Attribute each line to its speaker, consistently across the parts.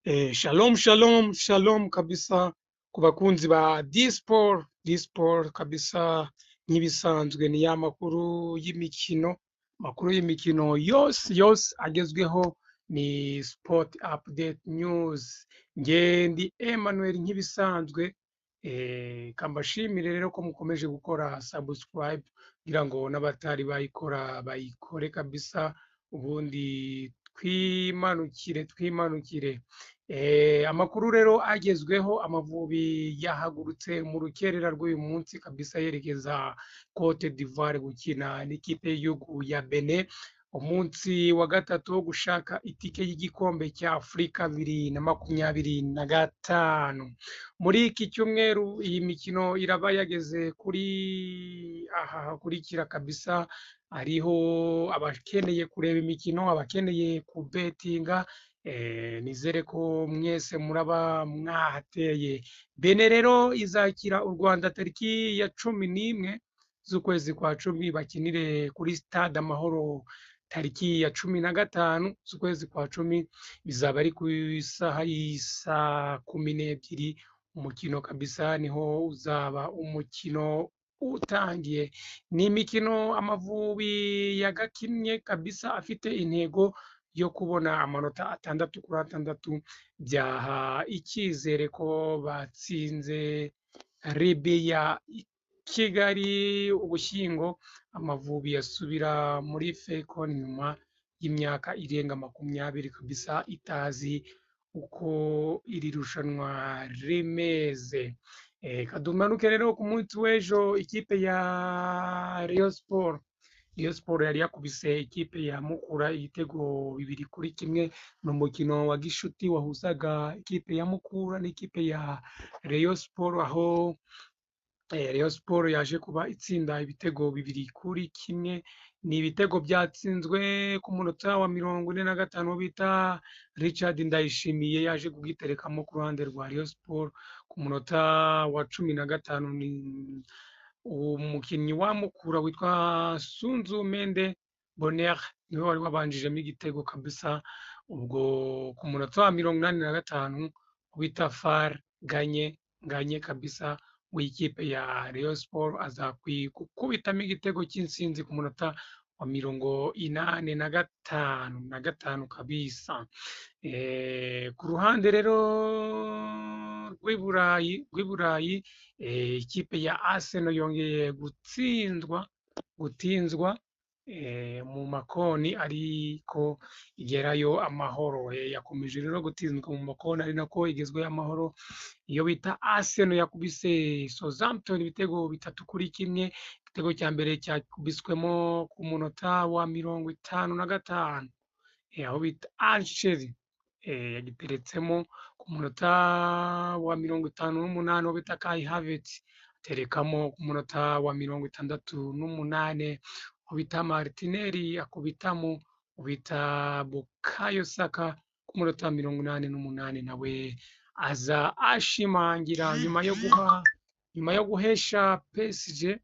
Speaker 1: Shalom shalom shalom kabisa ku bakunzi ba Disport kabisa, nk'ibisanzwe ni ya makuru y'imikino yose agezweho, ni sport update news. Ndi Emmanuel nk'ibisanzwe, kambashimire rero ko mukomeje gukora subscribe kugira ngo n'abatari bayikora bayikore kabisa, ubundi twimanukire. Amakuru rero agezweho, Amavubi yahagurutse mu rukerera rw'uyu munsi kabisa yerekeza Cote d'Ivoire gukina n'ikipe y'igihugu ya Benin, umunsi wa gatatu wo gushaka itike y'igikombe cya Afurika 2025. Muri iki cyumweru iyi mikino iraba yageze kuri aha hakurikira kabisa, hariho abakeneye kureba imikino, abakeneye kubetinga. Nizere ko mwese muraba mwahateye. Benin rero izakira u Rwanda tariki ya 11 z'ukwezi kwa 10, bakinire kuri stade Amahoro tariki ya 15 z'ukwezi kwa 10, bizaba ari ku isaha y'isa 12. Umukino kabisa niho uzaba umukino utangiye. Ni imikino Amavubi yagakinnye kabisa afite intego yo kubona amanota 6/6, byaha icyizere ko batsinze Libya Kigali Ugushyingo, Amavubi yasubira muri Fecon nyuma y'imyaka irenga 20 kabisa itazi uko iri rushanwa rimeze. Kadumanuke rero ku munsi w'ejo, ikipe ya Rayon Sport yari yakubise ikipe ya Mukura ibitego 2-1. Ni umukino wa gishuti wahuzaga ikipe ya Mukura n'ikipe ya Rayon Sport, aho Rayon Sport yaje kuba itsinda ibitego 2-1. Ni ibitego byatsinzwe ku munota wa 45 bita Richard Ndayishimiye, yaje kugiterekamo ku ruhande rwa Rayon Sport ku munota wa 15. Ni umukinnyi wa Mukura witwa Sunzu Mende Bonheur niwe wari wabanjijemo igitego kabisa. Ubwo ku munota wa 85 bita Far Ganye kabisa w'ikipe ya Rayon Sport aza gukubitamo igitego cy'insinzi ku munota wa 85 kabisa. Ku ruhande rero rw'Iburayi, ikipe ya Arsenal yongeye gutinzwa mu makoni, ariko igerayo amahoro. Yakomeje rero gutinzwa mu makoni ari nako igezweho amahoro. Iyo bita Arsenal yakubise Southampton ibitego 3-1. Igitego cya mbere cyakubiswemo ku munota wa 55, aho bita Archer yagiteretsemo ku munota wa 58, aho bita Kai Havertz aterekamo ku munota wa 68, aho bita Martinelli akubitamo, bita Bukayo Saka ku munota wa 88, nawe aza ashimangira nyuma yo guhesha PSG,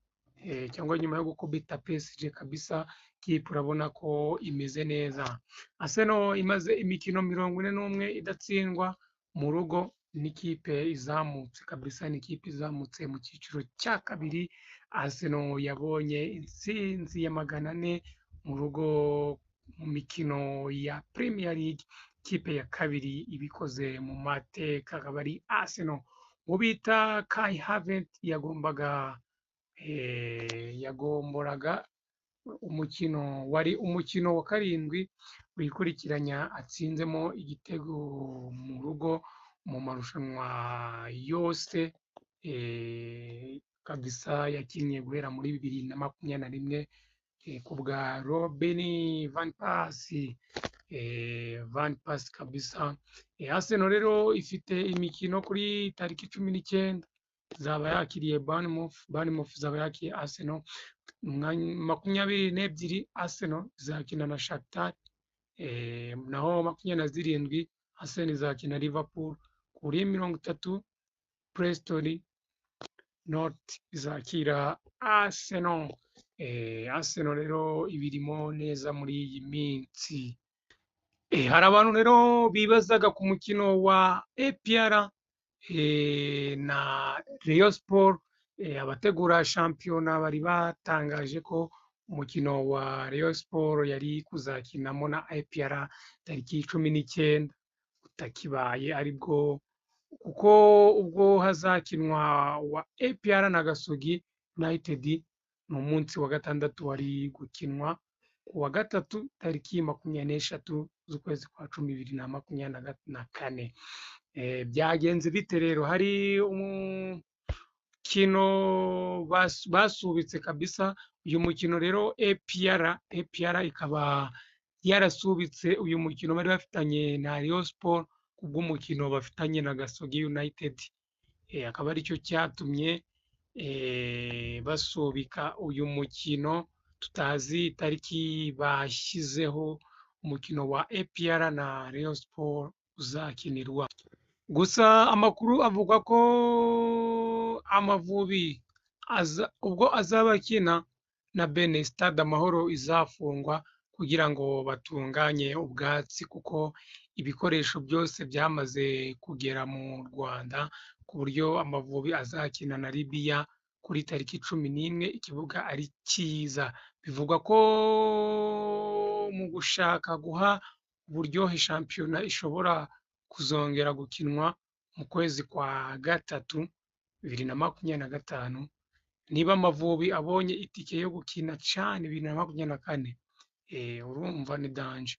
Speaker 1: cyangwa nyuma yo gukubita PSG kabisa. Kipe urabona ko imeze neza. Arsenal imaze imikino 41 idatsindwa mu rugo, n'ikipe izamutse kabisa, n'ikipe izamutse mu cyiciro cya kabiri. Arsenal yabonye intsinzi ya 400 mu rugo mu mikino ya Premier League, ikipe ya kabiri ibikoze mu mateka akaba ari Arsenal. Uwo bita Kai Havertz yagomboraga wari umukino wa 7 wikurikiranya atsinzemo igitego mu rugo mu marushanwa yose kabisa yakinnye guhera muri 2021, ku bwa Robin van Persie kabisa. Arsenal rero ifite imikino kuri tariki 19 zaba yakiriye Bournemouth zaba yakiriye Arsenal. 22 Arsenal izakina na Shakhtar, naho 27 Arsenal izakina Liverpool. Kuri 30 Preston North izakira Arsenal. Arsenal rero ibirimo neza muri iyi minsi. Hari abantu rero bibazaga ku mukino wa APR na Rayon Sport. Abategura shampiyona bari batangaje ko umukino wa Rayon Sport yari kuzakinamo na APR tariki 19 utakibaye, aribwo kuko ubwo hazakinwa wa APR na Gasogi United ni umunsi wa gatandatu wari gukinwa ku wa gatatu tariki 26 z'ukwezi kwa cumi 2024. Byagenze bite rero? Hari umukino basubitse kabisa. Uyu mukino rero APR ikaba yarasubitse uyu mukino bari bafitanye na Rayon Sport kubw'umukino bafitanye na Gasogi United. Akaba aricyo cyatumye basubika uyu mukino, tutazi itariki bashyizeho umukino wa APR na Rayon Sport uzakinirwa. Gusa amakuru avuga ko Amavubi ubwo azaba akina na Benin, Stade Amahoro izafungwa kugira ngo batunganye ubwatsi, kuko ibikoresho byose byamaze kugera mu Rwanda, ku buryo Amavubi azakina na Libya kuri tariki 11. Ikibuga ari cyiza, bivugwa ko mu gushaka guha uburyohe shampiyona ishobora kuzongera gukinwa mu kwezi kwa gatatu 2025, niba Amavubi abonye itike yo gukina CHAN 2024. Urumva ni danje.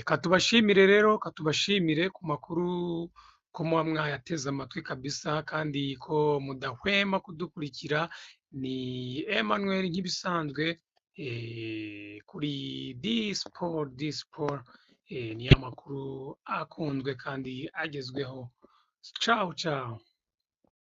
Speaker 1: Katubashimire rero, katubashimire ku makuru ko muba mwayateze amatwi kabisa, kandi ko mudahwema kudukurikira. Ni Emmanuel nk'ibisanzwe kuri D-Sport. Ni amakuru akunzwe kandi agezweho. Ciao ciao.